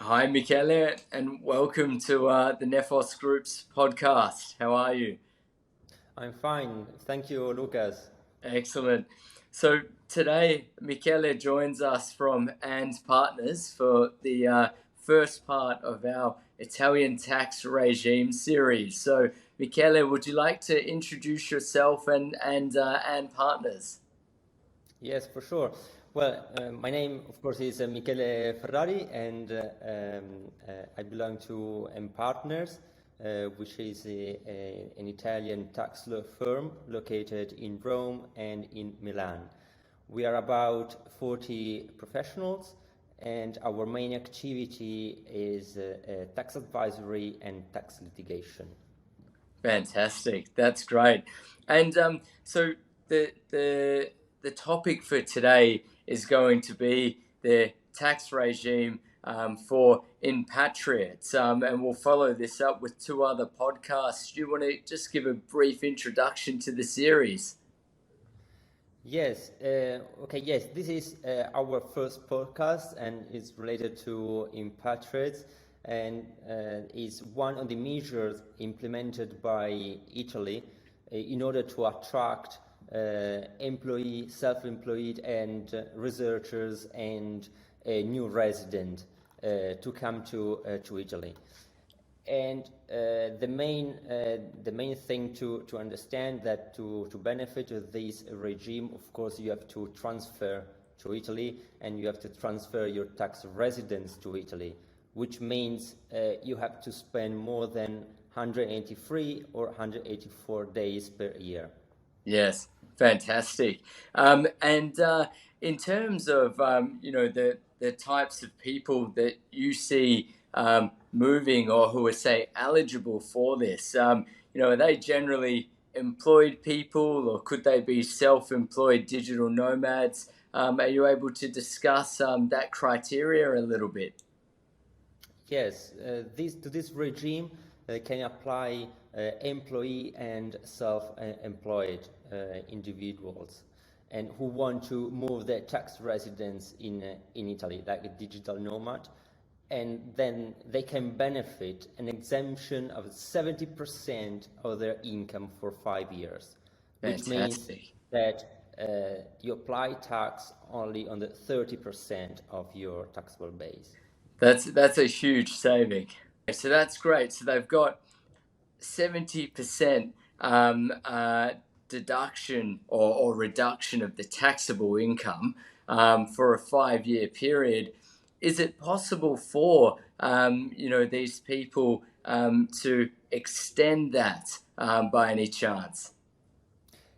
Hi, Michele, and welcome to the Nephos Group's podcast. How are you? I'm fine. Thank you, Lucas. Excellent. So today, Michele joins us from AndPartners for the first part of our Italian tax regime series. So, Michele, would you like to introduce yourself and AndPartners? Yes, for sure. Well, my name, of course, is Michele Ferrari, and I belong to AndPartners, which is an Italian tax law firm located in Rome and in Milan. We are about 40 professionals, and our main activity is tax advisory and tax litigation. Fantastic. That's great. And so the topic for today is going to be the tax regime for impatriates, and we'll follow this up with two other podcasts. Do you want to just give a brief introduction to the series? Yes, okay, yes, this is our first podcast and is related to impatriates and is one of the measures implemented by Italy in order to attract employees, self-employed and researchers and new residents to come to Italy. And the main thing to understand that to benefit of this regime, of course, you have to transfer to Italy and you have to transfer your tax residence to Italy, which means you have to spend more than 183 or 184 days per year. Yes, fantastic. And in terms of the types of people that you see moving or who are say eligible for this, are they generally employed people or could they be self-employed digital nomads? Are you able to discuss that criteria a little bit? Yes, this regime can apply employee and self-employed individuals, and who want to move their tax residence in Italy, like a digital nomad, and then they can benefit an exemption of 70% of their income for 5 years, which means Fantastic. that you apply tax only on the 30% of your taxable base. That's a huge saving. So that's great. So they've got 70% deduction or reduction of the taxable income for a 5-year period. Is it possible for these people to extend that by any chance?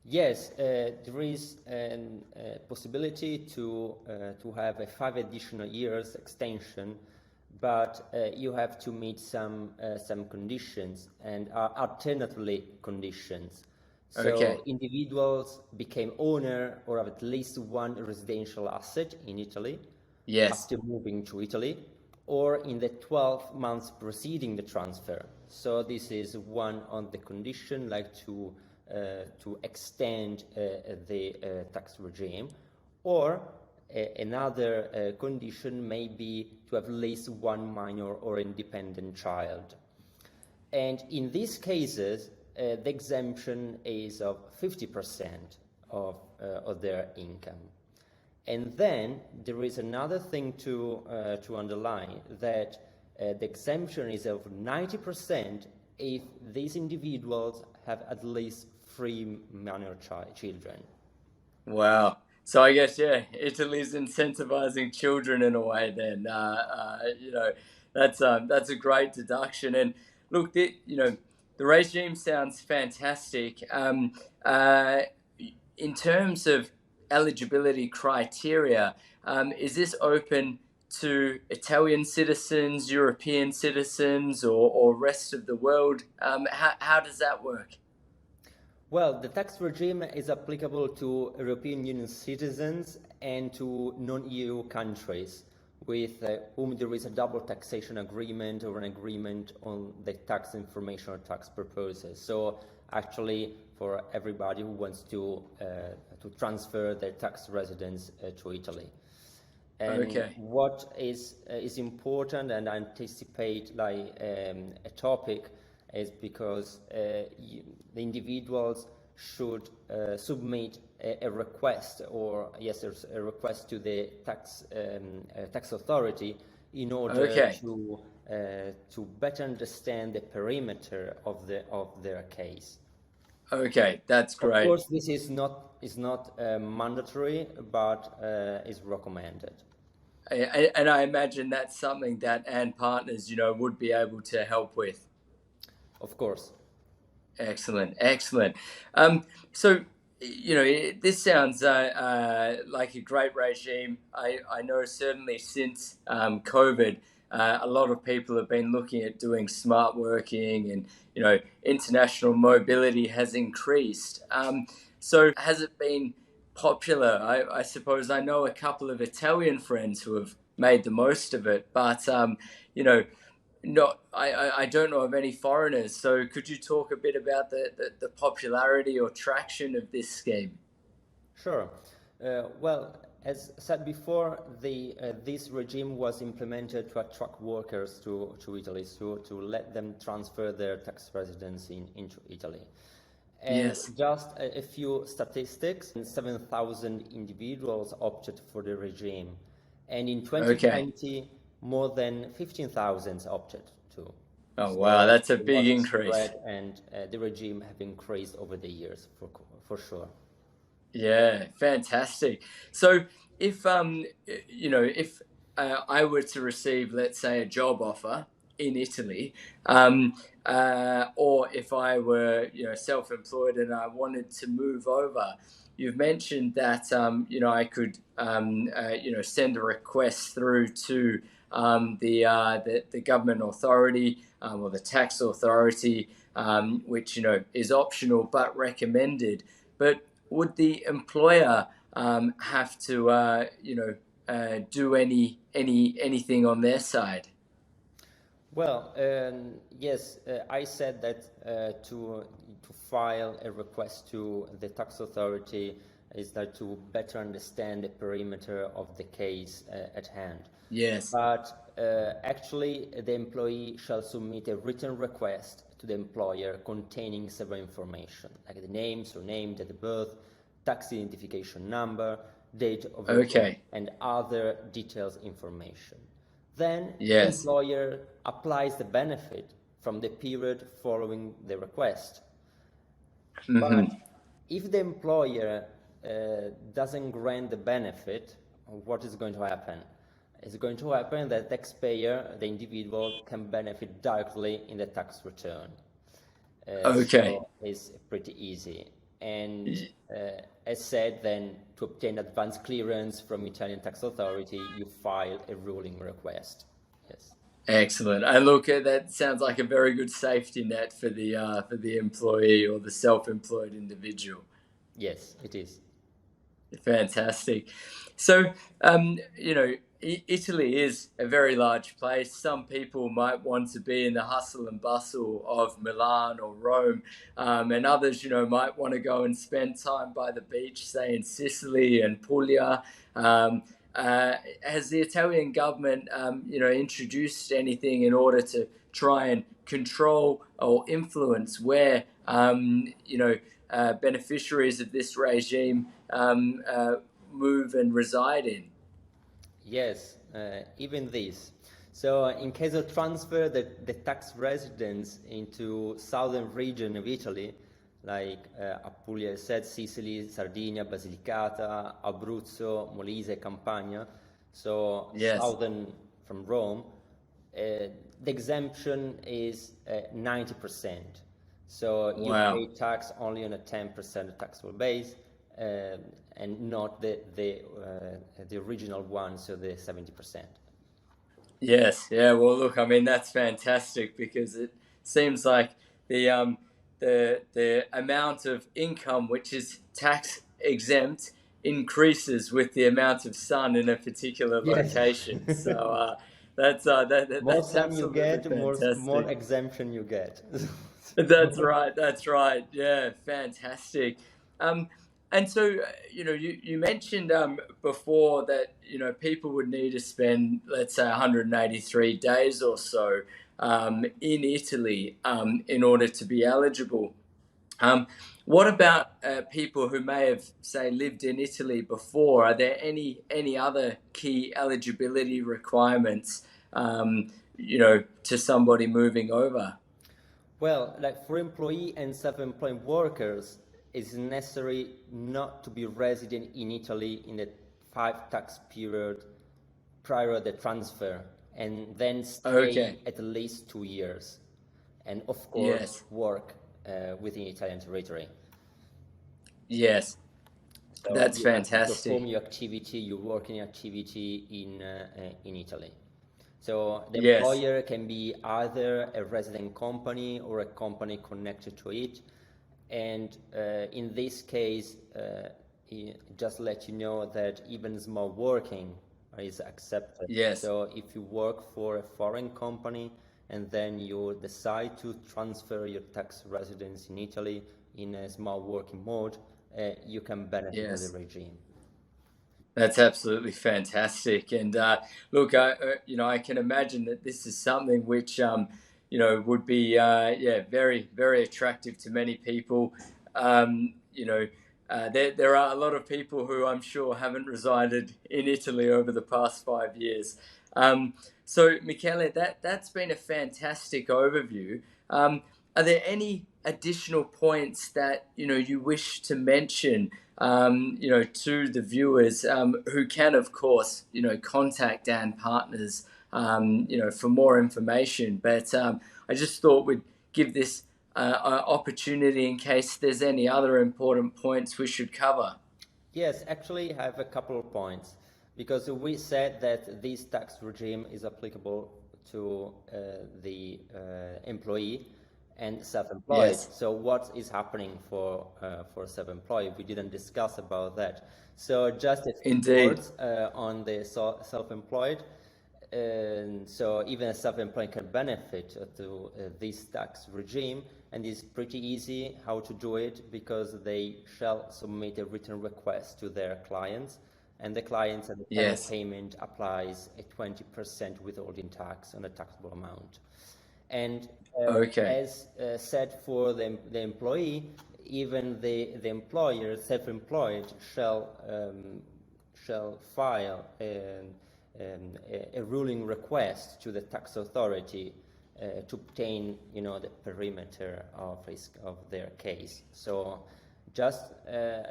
Yes, there is a possibility to have a 5 additional years extension, but you have to meet some conditions and alternatively conditions. Okay. So individuals became owner or have at least one residential asset in Italy Yes. after moving to Italy, or in the 12 months preceding the transfer. So this is one on the condition, like to extend the tax regime, or another condition may be to have at least one minor or independent child. And in these cases, the exemption is of 50% of their income. And then there is another thing to underline, that the exemption is of 90% if these individuals have at least 3 minor children. Wow. So I guess Italy's incentivizing children in a way. Then that's a great deduction. And look, the regime sounds fantastic. In terms of eligibility criteria, is this open to Italian citizens, European citizens, or rest of the world? How does that work? Well, the tax regime is applicable to European Union citizens and to non-EU countries with whom there is a double taxation agreement or an agreement on the tax information or tax purposes. So actually, for everybody who wants to transfer their tax residence to Italy. And Okay. what is important, and I anticipate like a topic, is because the individuals should submit a request, or yes, there's a request to the tax authority in order Okay. to better understand the perimeter of their case. Okay. That's Of great. course, this is not mandatory, but is recommended. And I imagine that's something that AndPartners, would be able to help with. Of course. Excellent, excellent. So, this sounds like a great regime. I know certainly since COVID, a lot of people have been looking at doing smart working, and international mobility has increased. So, has it been popular? I suppose I know a couple of Italian friends who have made the most of it, but you know not I don't know of any foreigners. So could you talk a bit about the popularity or traction of this scheme? Sure. Well, as said before, this regime was implemented to attract workers to Italy, to let them transfer their tax residency into Italy. And Yes. just a few statistics: 7,000 individuals opted for the regime, and in Okay. 2020, more than 15,000 opted to. Oh wow, So that's a there big was a increase. spread, and the regime have increased over the years for sure. Yeah, fantastic. So if if I were to receive, let's say, a job offer in Italy, or if I were self-employed and I wanted to move over, you've mentioned that I could send a request through to the government authority, or the tax authority, which is optional but recommended. But would the employer have to do anything on their side? Well, yes, I said that to file a request to the tax authority is that to better understand the perimeter of the case at hand. Yes. But actually, the employee shall submit a written request to the employer containing several information, like the name, surname, date of birth, tax identification number, date of employment, Okay. and other details information. Then the Yes. employer applies the benefit from the period following the request. Hmm. But if the employer doesn't grant the benefit, what is going to happen? It's going to happen that the taxpayer, the individual, can benefit directly in the tax return. Okay. So it's pretty easy. And as said, then to obtain advance clearance from Italian tax authority, you file a ruling request. Yes. Excellent. And look, that sounds like a very good safety net for the employee or the self-employed individual. Yes, it is. Fantastic. So, Italy is a very large place. Some people might want to be in the hustle and bustle of Milan or Rome, and others, might want to go and spend time by the beach, say in Sicily and Puglia. Has the Italian government, introduced anything in order to try and control or influence where, beneficiaries of this regime move and reside in? Yes, even this. So in case of transfer, the tax residence into southern region of Italy, like Apulia said, Sicily, Sardinia, Basilicata, Abruzzo, Molise, Campania, so Yes. southern from Rome, the exemption is 90%. So you Wow. pay tax only on a 10% taxable base, and not the original one, so the 70%. Yes. Yeah. Well, look, I mean, that's fantastic, because it seems like the amount of income which is tax exempt increases with the amount of sun in a particular Yes. location. So More that's sun you absolutely get, more fantastic. exemption you get. That's right. That's right. Yeah, fantastic. Um, And so, you mentioned before that, people would need to spend, let's say, 183 days or so in Italy in order to be eligible. What about people who may have, say, lived in Italy before? Are there any other key eligibility requirements, to somebody moving over? Well, like for employee and self-employed workers, it's necessary not to be resident in Italy in the 5 tax period prior to the transfer, and then stay Okay. at least 2 years, and of course Yes. work within Italian territory. Yes. So That's you have to perform fantastic. your activity, your working activity in Italy. So the Yes. employer can be either a resident company or a company connected to it. And in this case, just let you know that even small working is accepted. Yes. So if you work for a foreign company and then you decide to transfer your tax residence in Italy in a small working mode, you can benefit from the Yes. regime. That's absolutely fantastic. And look, I can imagine that this is something which, would be, very, very attractive to many people. There are a lot of people who I'm sure haven't resided in Italy over the past 5 years. So, Michele, that's been a fantastic overview. Are there any additional points that you wish to mention, to the viewers who can, of course, contact AndPartners, for more information? But I just thought we'd give this opportunity in case there's any other important points we should cover. Yes, actually, I have a couple of points because we said that this tax regime is applicable to the employee and self-employed. Yes, So, what is happening for self-employed? We didn't discuss about that. So, just a few indeed. words on the self-employed. And so even a self-employed can benefit to this tax regime, and it's pretty easy how to do it because they shall submit a written request to their clients, and the clients at the time of Yes. payment applies a 20% withholding tax on the taxable amount. And Okay. as said for the employee, even the employer, self-employed, shall file a ruling request to the tax authority to obtain, the perimeter of their case. So, just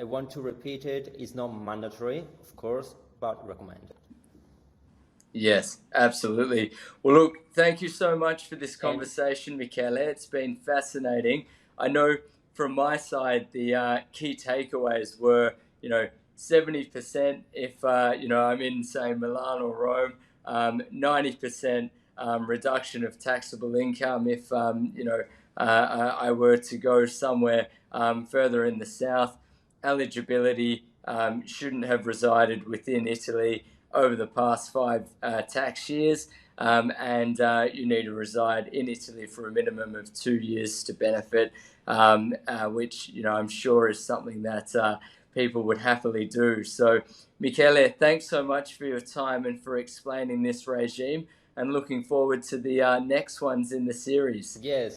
I want to repeat it: it's not mandatory, of course, but recommended. Yes, absolutely. Well, look, thank you so much for this And conversation, Michele. It's been fascinating. I know from my side, the key takeaways were, 70% if, I'm in, say, Milan or Rome, 90% reduction of taxable income if, I were to go somewhere further in the south. Eligibility shouldn't have resided within Italy over the past 5 tax years, and you need to reside in Italy for a minimum of 2 years to benefit, which I'm sure is something that people would happily do. So, Michele, thanks so much for your time and for explaining this regime, and looking forward to the next ones in the series. yes,